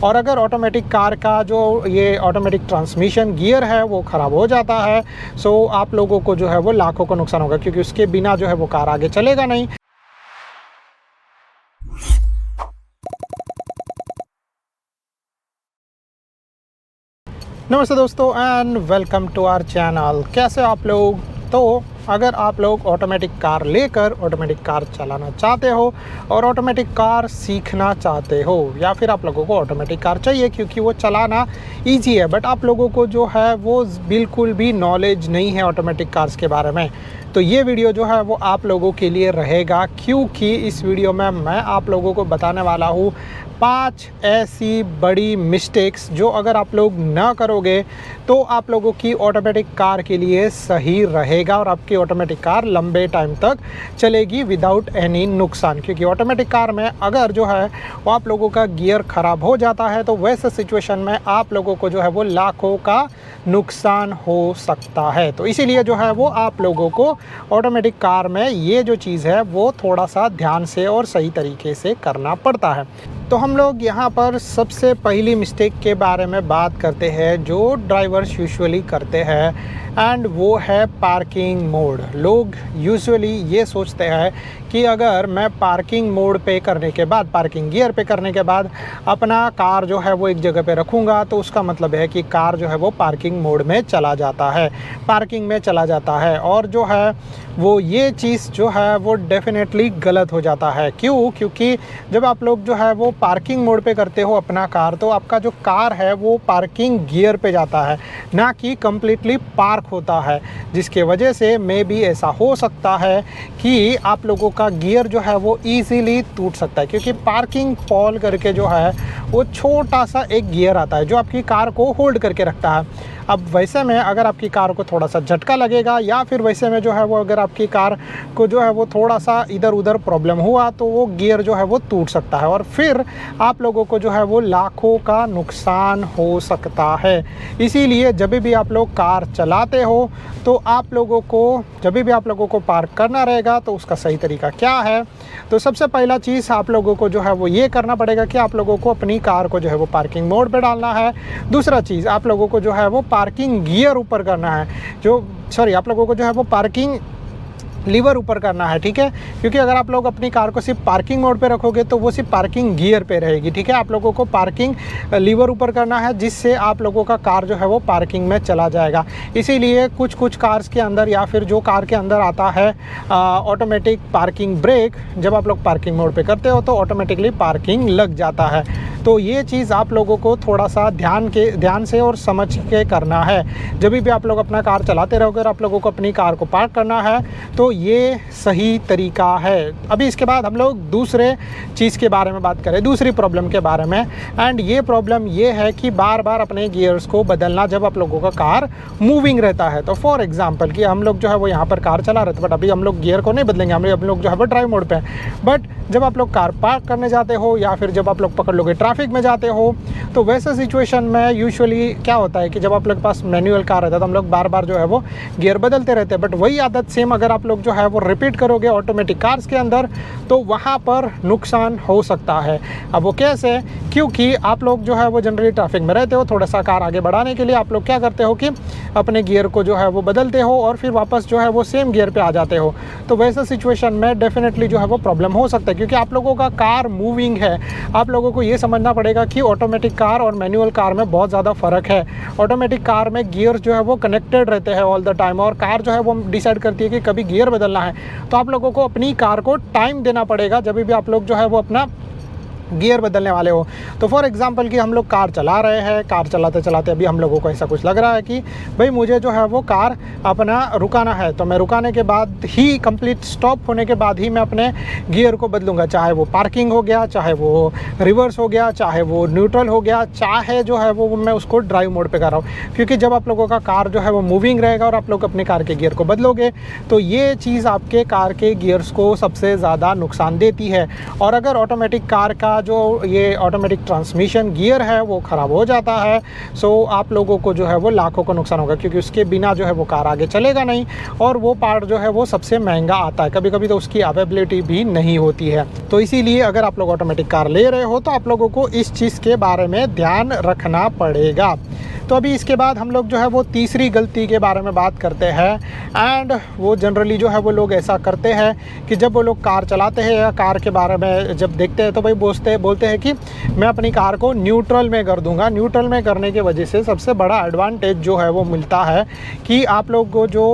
और अगर automatic car का जो ये ऑटोमेटिक ट्रांसमिशन गियर है वो ख़राब हो जाता है, सो आप लोगों को जो है वो लाखों का नुकसान होगा, क्योंकि उसके बिना जो है वो कार आगे चलेगा नहीं। नमस्ते दोस्तों and welcome to our channel. कैसे आप लोग? तो अगर आप लोग ऑटोमेटिक कार लेकर ऑटोमेटिक कार चलाना चाहते हो और ऑटोमेटिक कार सीखना चाहते हो, या फिर आप लोगों को ऑटोमेटिक कार चाहिए क्योंकि वो चलाना इजी है, बट आप लोगों को जो है वो बिल्कुल भी नॉलेज नहीं है ऑटोमेटिक कार्स के बारे में, तो ये वीडियो जो है वो आप लोगों के लिए रहेगा। क्योंकि इस वीडियो में मैं आप लोगों को बताने वाला हूँ 5 ऐसी बड़ी मिस्टेक्स जो अगर आप लोग ना करोगे तो आप लोगों की ऑटोमेटिक कार के लिए सही रहेगा और आपकी ऑटोमेटिक कार लंबे टाइम तक चलेगी विदाउट एनी नुकसान। क्योंकि ऑटोमेटिक कार में अगर जो है वो आप लोगों का गियर ख़राब हो जाता है तो वैसे सिचुएशन में आप लोगों को जो है वो लाखों का नुकसान हो सकता है। तो इसीलिए जो है वो आप लोगों को ऑटोमेटिक कार में ये जो चीज़ है वो थोड़ा सा ध्यान से और सही तरीके से करना पड़ता है। तो हम लोग यहाँ पर सबसे पहली मिस्टेक के बारे में बात करते हैं जो ड्राइवर्स यूजुअली करते हैं, एंड वो है पार्किंग मोड। लोग यूजुअली ये सोचते हैं कि अगर मैं पार्किंग मोड पे करने के बाद, पार्किंग गियर पे करने के बाद अपना कार जो है वो एक जगह पे रखूँगा तो उसका मतलब है कि कार जो है वो पार्किंग मोड में चला जाता है, पार्किंग में चला जाता है। और जो है वो ये चीज़ जो है वो डेफिनेटली गलत हो जाता है। क्यों? क्योंकि जब आप लोग जो है वो पार्किंग मोड पे करते हो अपना कार, तो आपका जो कार है वो पार्किंग गियर पे जाता है, ना कि कम्प्लीटली पार्क होता है, जिसके वजह से मे बी ऐसा हो सकता है कि आप लोगों का गियर जो है वो ईज़िली टूट सकता है। क्योंकि पार्किंग पॉल करके जो है वो छोटा सा एक गियर आता है जो आपकी कार को होल्ड करके रखता है। अब वैसे में अगर आपकी कार को थोड़ा सा झटका लगेगा या फिर वैसे में जो है वो अगर आपकी कार को जो है वो थोड़ा सा इधर उधर प्रॉब्लम हुआ तो वो गियर जो है वो टूट सकता है और फिर आप लोगों को जो है वो लाखों का नुकसान हो सकता है। इसीलिए जब भी आप लोग कार चलाते हो तो आप लोगों को जब भी आप लोगों को पार्क करना रहेगा तो उसका सही तरीका क्या है? तो सबसे पहला चीज़ आप लोगों को जो है वो ये करना पड़ेगा कि आप लोगों को अपनी कार को जो है वो पार्किंग मोड पे डालना है। दूसरा चीज़ आप लोगों को जो है वो पार्किंग गियर ऊपर करना है, आप लोगों को जो है वो पार्किंग लीवर ऊपर करना है, ठीक है? क्योंकि अगर आप लोग अपनी कार को सिर्फ पार्किंग मोड पे रखोगे तो वो सिर्फ पार्किंग गियर पे रहेगी, ठीक है? आप लोगों को पार्किंग लीवर ऊपर करना है जिससे आप लोगों का कार जो है वो पार्किंग में चला जाएगा। इसीलिए कुछ कार्स के अंदर या फिर जो कार के अंदर आता है ऑटोमेटिक पार्किंग ब्रेक, जब आप लोग पार्किंग मोड पे करते हो तो ऑटोमेटिकली पार्किंग लग जाता है। तो ये चीज़ आप लोगों को थोड़ा सा ध्यान से और समझ के करना है। जब भी आप लोग अपना कार चलाते रहोगे और आप लोगों को अपनी कार को पार्क करना है तो ये सही तरीका है। अभी इसके बाद हम लोग दूसरे चीज़ के बारे में बात करें, दूसरी प्रॉब्लम के बारे में। एंड ये प्रॉब्लम ये है कि बार बार अपने गियर्स को बदलना जब आप लोगों का कार मूविंग रहता है। तो फॉर एग्जांपल कि हम लोग जो है वो यहाँ पर कार चला रहे थे, बट अभी हम लोग गियर को नहीं बदलेंगे, हम लोग जो है वो ड्राइव मोड पे हैं। बट जब आप लोग कार पार्क करने जाते हो या फिर जब आप लोग पकड़ लोगे ट्रैफिक में जाते हो तो वैसे सिचुएशन में यूजुअली क्या होता है कि जब आप लोग के पास मैनुअल कार रहता है तो हम लोग बार बार जो है वो गियर बदलते रहते हैं। बट वही आदत सेम अगर आप लोग जो है वो रिपीट करोगे ऑटोमेटिक कार्स के अंदर तो वहाँ पर नुकसान हो सकता है। अब वो कैसे? क्योंकि आप लोग जो है वो जनरली ट्रैफिक में रहते हो, थोड़ा सा कार आगे बढ़ाने के लिए आप लोग क्या करते हो कि अपने गियर को जो है वो बदलते हो और फिर वापस जो है वो सेम गियर पे आ जाते हो। तो वैसे सिचुएशन में डेफिनेटली जो है वो प्रॉब्लम हो सकता है, क्योंकि आप लोगों का कार मूविंग है। आप लोगों को ये समझना पड़ेगा कि ऑटोमेटिक कार और मैनुअल कार में बहुत ज़्यादा फ़र्क है। ऑटोमेटिक कार में गियर्स जो है वो कनेक्टेड रहते हैं ऑल द टाइम, और कार जो है वो डिसाइड करती है कि कभी गियर बदलना है। तो आप लोगों को अपनी कार को टाइम देना पड़ेगा जब भी आप लोग जो है वो अपना गियर बदलने वाले हो। तो फॉर एग्जांपल कि हम लोग कार चला रहे हैं, कार चलाते चलाते अभी हम लोगों को ऐसा कुछ लग रहा है कि भाई मुझे जो है वो कार अपना रुकाना है, तो मैं रुकाने के बाद ही कंप्लीट स्टॉप होने के बाद ही मैं अपने गियर को बदलूंगा, चाहे वो पार्किंग हो गया, चाहे वो रिवर्स हो गया, चाहे वो न्यूट्रल हो गया, चाहे जो है वो मैं उसको ड्राइव मोड पे कर रहा हूँ। क्योंकि जब आप लोगों का कार जो है वो मूविंग रहेगा और आप लोग अपने कार के गियर को बदलोगे तो ये चीज़ आपके कार के गियर्स को सबसे ज़्यादा नुकसान देती है। और अगर ऑटोमेटिक कार का आपका जो ये ऑटोमेटिक ट्रांसमिशन गियर है वो ख़राब हो जाता है, सो आप लोगों को जो है वो लाखों का नुकसान होगा, क्योंकि उसके बिना जो है वो कार आगे चलेगा नहीं, और वो पार्ट जो है वो सबसे महंगा आता है, कभी कभी तो उसकी अवेलेबिलिटी भी नहीं होती है। तो इसीलिए अगर आप लोग ऑटोमेटिक कार ले रहे हो तो आप लोगों को इस चीज़ के बारे में ध्यान रखना पड़ेगा। तो अभी इसके बाद हम लोग जो है वो तीसरी गलती के बारे में बात करते हैं। एंड वो जनरली जो है वो लोग ऐसा करते हैं कि जब वो लोग कार चलाते हैं या कार के बारे में जब देखते हैं तो भाई बोलते हैं कि मैं अपनी कार को न्यूट्रल में कर दूंगा। न्यूट्रल में करने की वजह से सबसे बड़ा एडवांटेज जो है वो मिलता है कि आप लोग को जो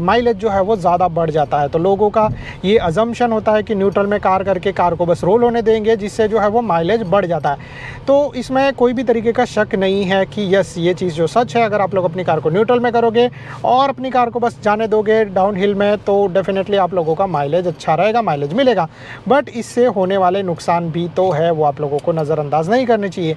माइलेज जो है वो ज़्यादा बढ़ जाता है। तो लोगों का ये अजम्पशन होता है कि न्यूट्रल में कार करके कार को बस रोल होने देंगे, जिससे जो है वो माइलेज बढ़ जाता है। तो इसमें कोई भी तरीके का शक नहीं है कि यस, ये चीज़ जो सच है, अगर आप लोग अपनी कार को न्यूट्रल में करोगे और अपनी कार को बस जाने दोगे डाउन हिल में, तो डेफिनेटली आप लोगों का माइलेज अच्छा रहेगा, माइलेज मिलेगा। बट इससे होने वाले नुकसान भी तो है, वो आप लोगों को नज़रअंदाज नहीं करने चाहिए।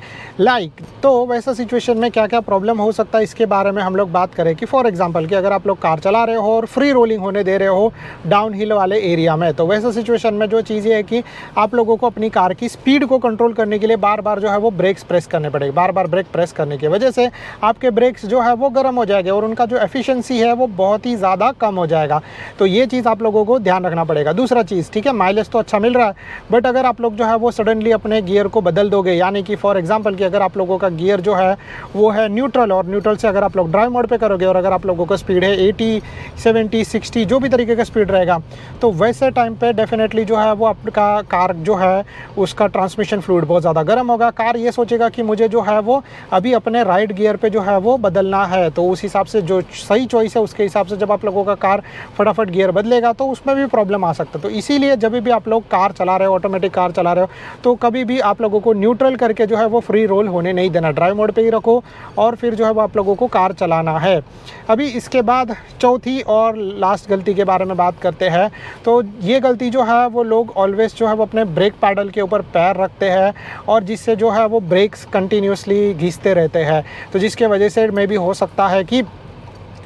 तो वैसा सिचुएशन में क्या क्या प्रॉब्लम हो सकता है, इसके बारे में हम लोग बात करें कि फॉर एग्जाम्पल कि अगर आप लोग कार चला रहे हो और फ्री रोलिंग होने दे रहे हो डाउन हिल वाले एरिया में, तो वैसा सिचुएशन में जो चीज़ ये है कि आप लोगों को अपनी कार की स्पीड को कंट्रोल करने के लिए बार बार जो है वो ब्रेक्स प्रेस करने पड़ेंगे। बार बार ब्रेक प्रेस करने की वजह से आपके ब्रेक्स जो है वो गर्म हो जाएंगे और उनका जो एफिशिएंसी है वो बहुत ही ज़्यादा कम हो जाएगा। तो ये चीज़ आप लोगों को ध्यान रखना पड़ेगा। दूसरा चीज़, ठीक है, माइलेज तो अच्छा मिल रहा है, बट अगर आप लोग जो है वो सडनली अपने गियर को बदल दोगे, यानी कि फॉर एग्जांपल कि अगर आप लोगों का गियर जो है वो है न्यूट्रल, और न्यूट्रल से अगर आप लोग ड्राइव मोड पे करोगे और अगर आप लोगों का स्पीड है 80, 70, 60 जो भी तरीके का स्पीड रहेगा, तो वैसे टाइम पे डेफिनेटली जो है वो आपका कार जो है उसका ट्रांसमिशन फ्लूइड बहुत ज़्यादा गर्म होगा। कार ये सोचेगा कि मुझे जो है वो अभी अपने राइट गियर पे जो है वो बदलना है, तो उस हिसाब से जो सही चॉइस है उसके हिसाब से जब आप लोगों का कार फटाफट गियर बदलेगा तो उसमें भी प्रॉब्लम आ सकता है। तो इसीलिए जब भी आप लोग कार चला रहे हो, ऑटोमेटिक कार चला रहे हो, तो कभी भी आप लोगों को न्यूट्रल करके जो है वो फ्री रोल होने नहीं देना, ड्राइव मोड पे ही रखो और फिर जो है वो आप लोगों को कार चलाना है। अभी इसके बाद चौथी और लास्ट गलती के बारे में बात करते हैं। तो ये गलती जो है वो लोग ऑलवेज जो है वो अपने ब्रेक पैडल के ऊपर पैर रखते हैं और जिससे जो है वो ब्रेक्स कंटिन्यूसली घिसते रहते हैं, तो जिसके वजह से मे भी हो सकता है कि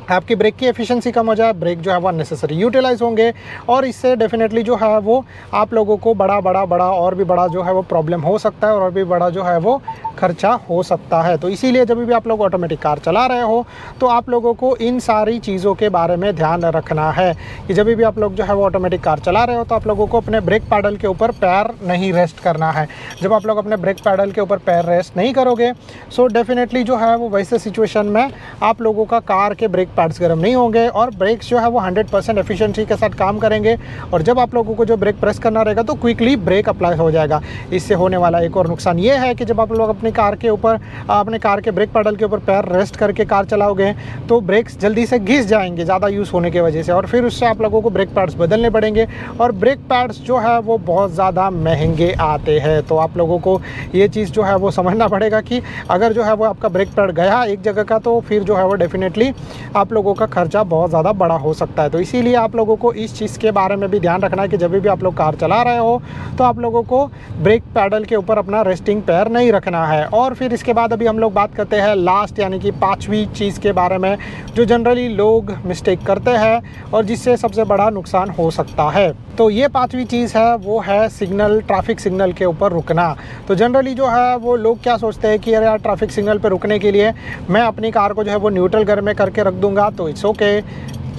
आपकी ब्रेक की एफिशिएंसी कम हो जाए, ब्रेक जो है वो अननेसेसरी यूटिलाइज होंगे और इससे डेफिनेटली जो है वो आप लोगों को बड़ा और भी बड़ा जो है वो प्रॉब्लम हो सकता है और भी बड़ा जो है वो खर्चा हो सकता है। तो इसीलिए जब भी आप लोग ऑटोमेटिक कार चला रहे हो तो आप लोगों को इन सारी चीज़ों के बारे में ध्यान रखना है कि जब भी आप लोग जो है वो ऑटोमेटिक कार चला रहे हो तो आप लोगों को अपने ब्रेक पैडल के ऊपर पैर नहीं रेस्ट करना है। जब आप लोग अपने ब्रेक पैडल के ऊपर पैर रेस्ट नहीं करोगे सो डेफिनेटली जो है वो वैसे सिचुएशन में आप लोगों का कार के ब्रेक पैड्स गर्म नहीं होंगे और ब्रेक्स जो है वो 100% एफिशिएंसी के साथ काम करेंगे और जब आप लोगों को जो ब्रेक प्रेस करना रहेगा तो क्विकली ब्रेक अप्लाई हो जाएगा। इससे होने वाला एक और नुकसान ये है कि जब आप लोग अपनी कार के ऊपर अपने कार के ब्रेक पैडल के ऊपर पैर रेस्ट करके कार चलाओगे तो ब्रेक्स जल्दी से घिस जाएंगे ज़्यादा यूज़ होने की वजह से और फिर उससे आप लोगों को ब्रेक पैड्स बदलने पड़ेंगे और ब्रेक पैड्स जो है वो बहुत ज़्यादा महंगे आते हैं। तो आप लोगों को ये चीज़ जो है वो समझना पड़ेगा कि अगर जो है वो आपका ब्रेक पैड गया एक जगह का तो फिर जो है वो डेफिनेटली आप लोगों का खर्चा बहुत ज़्यादा बड़ा हो सकता है। तो इसीलिए आप लोगों को इस चीज़ के बारे में भी ध्यान रखना है कि जब भी आप लोग कार चला रहे हो तो आप लोगों को ब्रेक पैडल के ऊपर अपना रेस्टिंग पैर नहीं रखना है। और फिर इसके बाद अभी हम लोग बात करते हैं लास्ट यानी कि पांचवी चीज़ के बारे में जो जनरली लोग मिस्टेक करते हैं और जिससे सबसे बड़ा नुकसान हो सकता है। तो ये पांचवी चीज़ है वो है सिग्नल, ट्रैफिक सिग्नल के ऊपर रुकना। तो जनरली जो है वो लोग क्या सोचते हैं कि अरे यार ट्रैफिक सिग्नल पर रुकने के लिए मैं अपनी कार को जो है वो न्यूट्रल घर में करके रख दूंगा तो इट्स ओके।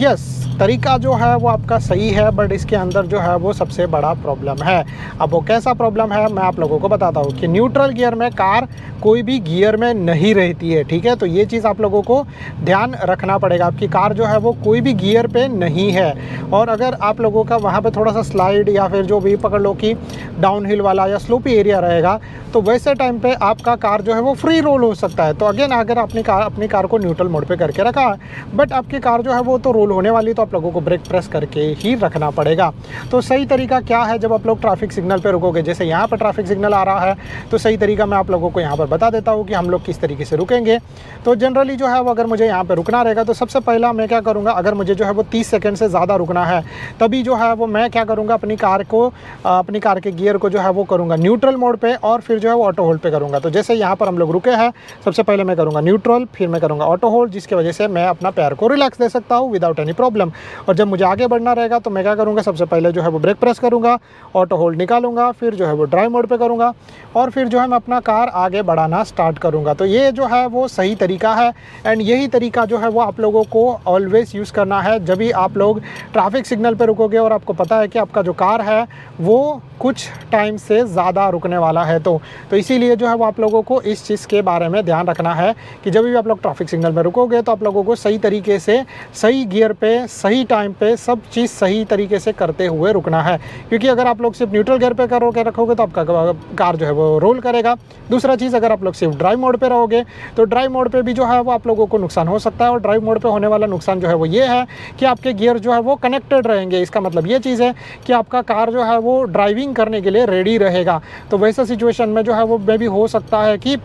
यस, तरीका जो है वो आपका सही है बट इसके अंदर जो है वो सबसे बड़ा प्रॉब्लम है। अब वो कैसा प्रॉब्लम है मैं आप लोगों को बताता हूँ कि न्यूट्रल गियर में कार कोई भी गियर में नहीं रहती है, ठीक है। तो ये चीज़ आप लोगों को ध्यान रखना पड़ेगा। आपकी कार जो है वो कोई भी गियर पे नहीं है और अगर आप लोगों का वहाँ पे थोड़ा सा स्लाइड या फिर जो भी पकड़ लो कि डाउन हिल वाला या स्लोपी एरिया रहेगा तो वैसे टाइम पे आपका कार जो है वो फ्री रोल हो सकता है। तो अगेन अगर अपनी कार को न्यूट्रल मोड पे करके रखा है बट आपकी कार जो है वो तो रोल होने वाली, तो आप लोगों को ब्रेक प्रेस करके ही रखना पड़ेगा। तो सही तरीका क्या है जब आप लोग ट्रैफिक सिग्नल पे रुकोगे, जैसे यहाँ पर ट्रैफिक सिग्नल आ रहा है तो सही तरीका मैं आप लोगों को यहाँ पर बता देता हूँ कि हम लोग किस तरीके से रुकेंगे। तो जनरली जो है वो अगर मुझे यहाँ पे रुकना रहेगा तो सबसे पहला मैं क्या करूँगा, अगर मुझे जो है वो 30 सेकंड से ज़्यादा रुकना है तभी जो है वो मैं क्या करूँगा, अपनी कार के गियर को जो है वो करूँगा न्यूट्रल मोड पे और फिर जो है वो ऑटो होल्ड पे करूँगा। तो जैसे यहाँ पर हम लोग रुके हैं सबसे पहले मैं करूँगा न्यूट्रल, फिर मैं करूँगा ऑटो होल्ड, जिसकी वजह से मैं अपना पैर को रिलैक्स दे सकता हूँ विदाउट विदाउट एनी प्रॉब्लम। और जब मुझे आगे बढ़ना रहेगा तो मैं क्या करूँगा, सबसे पहले जो है वो ब्रेक प्रेस करूँगा, ऑटो होल्ड निकालूंगा, फिर जो है वो ड्राइव मोड पे करूँगा और फिर जो है मैं अपना कार आगे बढ़ाना स्टार्ट करूँगा। तो ये जो है वो सही तरीका है एंड यही तरीका जो है वो आप लोगों को ऑलवेज़ यूज़ करना है जब भी आप लोग ट्रैफिक सिग्नल पे रुकोगे और आपको पता है कि आपका जो कार है वो कुछ टाइम से ज़्यादा रुकने वाला है। तो इसीलिए जो है वो आप लोगों को इस चीज़ के बारे में ध्यान रखना है कि जब भी आप लोग ट्रैफिक सिग्नल में रुकोगे तो आप लोगों को सही तरीके से, सही गियर पे, सही टाइम पे सब चीज़ सही तरीके से करते हुए रुकना है। क्योंकि अगर आप लोग सिर्फ न्यूट्रल गियर पे करोगे रखोगे तो आपका कार जो है वो रोल करेगा। दूसरा चीज़, अगर आप लोग सिर्फ ड्राइव मोड पे रहोगे तो ड्राइव मोड पे भी जो है वो आप लोगों को नुकसान हो सकता है। और ड्राइव मोड पे होने वाला नुकसान जो है वो ये है कि आपके गियर जो है वो कनेक्टेड रहेंगे। इसका मतलब ये चीज़ है कि आपका कार जो है वो ड्राइविंग करने के लिए रेडी रहेगा। तो वैसा सिचुएशन में जो है वो मे भी हो सकता है कि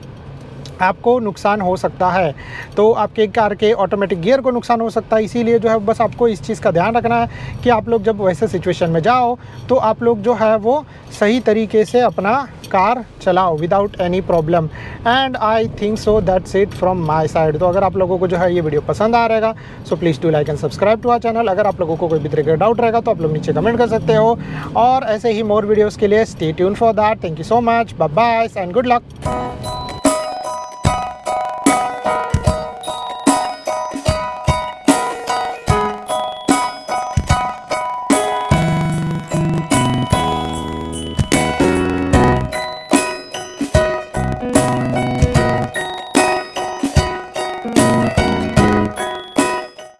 आपको नुकसान हो सकता है, तो आपके कार के ऑटोमेटिक गियर को नुकसान हो सकता है। इसीलिए जो है बस आपको इस चीज़ का ध्यान रखना है कि आप लोग जब वैसे सिचुएशन में जाओ तो आप लोग जो है वो सही तरीके से अपना कार चलाओ without any problem. And I think so that's it from my side. तो अगर आप लोगों को जो है ये वीडियो पसंद आ रहेगा so please do like and subscribe to our channel. अगर आप लोगों को कोई भी तरह का डाउट रहेगा तो आप लोग नीचे कमेंट कर सकते हो और ऐसे ही मोर वीडियोज़ के लिए stay tune for that. Thank you so much, bye bye and good luck.